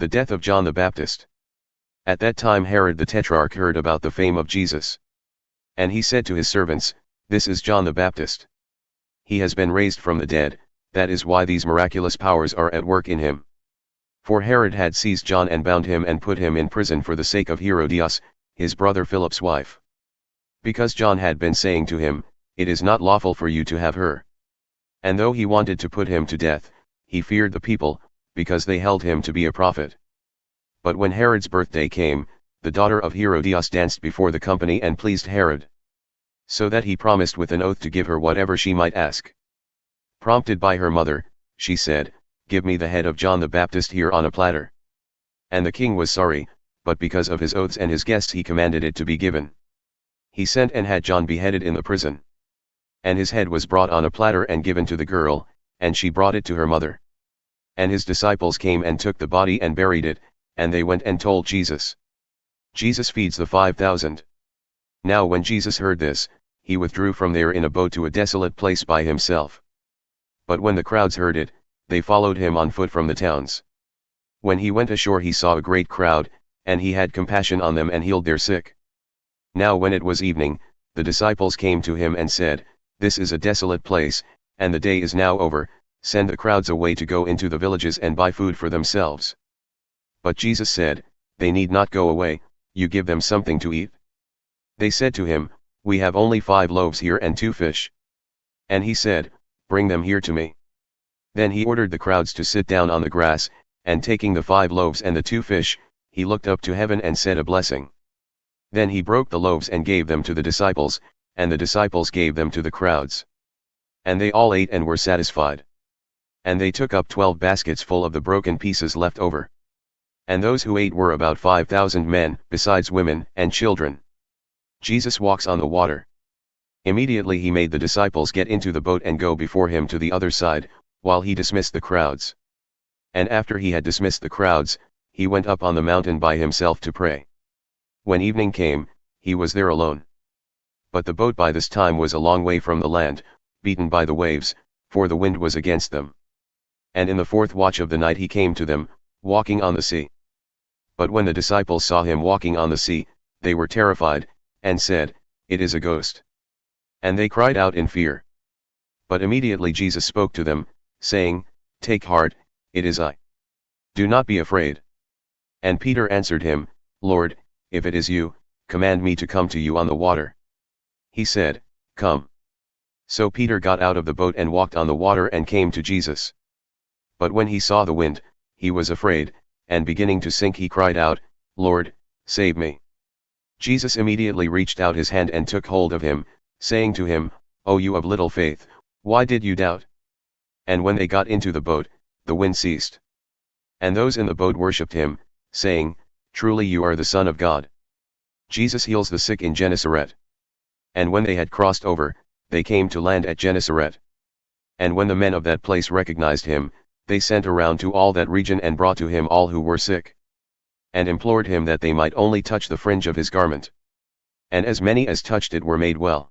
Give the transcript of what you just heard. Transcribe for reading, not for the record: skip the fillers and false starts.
The death of John the Baptist. At that time Herod the tetrarch heard about the fame of Jesus. And he said to his servants, "This is John the Baptist. He has been raised from the dead, that is why these miraculous powers are at work in him." For Herod had seized John and bound him and put him in prison for the sake of Herodias, his brother Philip's wife. Because John had been saying to him, "It is not lawful for you to have her." And though he wanted to put him to death, he feared the people, because they held him to be a prophet. But when Herod's birthday came, the daughter of Herodias danced before the company and pleased Herod. So that he promised with an oath to give her whatever she might ask. Prompted by her mother, she said, "Give me the head of John the Baptist here on a platter." And the king was sorry, but because of his oaths and his guests he commanded it to be given. He sent and had John beheaded in the prison. And his head was brought on a platter and given to the girl, and she brought it to her mother. And his disciples came and took the body and buried it, and they went and told Jesus. Jesus feeds the 5,000. Now when Jesus heard this, he withdrew from there in a boat to a desolate place by himself. But when the crowds heard it, they followed him on foot from the towns. When he went ashore he saw a great crowd, and he had compassion on them and healed their sick. Now when it was evening, the disciples came to him and said, "This is a desolate place, and the day is now over, send the crowds away to go into the villages and buy food for themselves." But Jesus said, "They need not go away, you give them something to eat." They said to him, "We have only 5 loaves here and 2 fish. And he said, "Bring them here to me." Then he ordered the crowds to sit down on the grass, and taking the 5 loaves and the 2 fish, he looked up to heaven and said a blessing. Then he broke the loaves and gave them to the disciples, and the disciples gave them to the crowds. And they all ate and were satisfied. And they took up 12 baskets full of the broken pieces left over. And those who ate were about 5,000 men, besides women and children. Jesus walks on the water. Immediately he made the disciples get into the boat and go before him to the other side, while he dismissed the crowds. And after he had dismissed the crowds, he went up on the mountain by himself to pray. When evening came, he was there alone. But the boat by this time was a long way from the land, beaten by the waves, for the wind was against them. And in the 4th watch of the night he came to them, walking on the sea. But when the disciples saw him walking on the sea, they were terrified, and said, "It is a ghost." And they cried out in fear. But immediately Jesus spoke to them, saying, "Take heart, it is I. Do not be afraid." And Peter answered him, "Lord, if it is you, command me to come to you on the water." He said, "Come." So Peter got out of the boat and walked on the water and came to Jesus. But when he saw the wind, he was afraid, and beginning to sink he cried out, "Lord, save me." Jesus immediately reached out his hand and took hold of him, saying to him, "O you of little faith, why did you doubt?" And when they got into the boat, the wind ceased. And those in the boat worshipped him, saying, "Truly you are the Son of God." Jesus heals the sick in Gennesaret. And when they had crossed over, they came to land at Gennesaret. And when the men of that place recognized him, they sent around to all that region and brought to him all who were sick. And implored him that they might only touch the fringe of his garment. And as many as touched it were made well.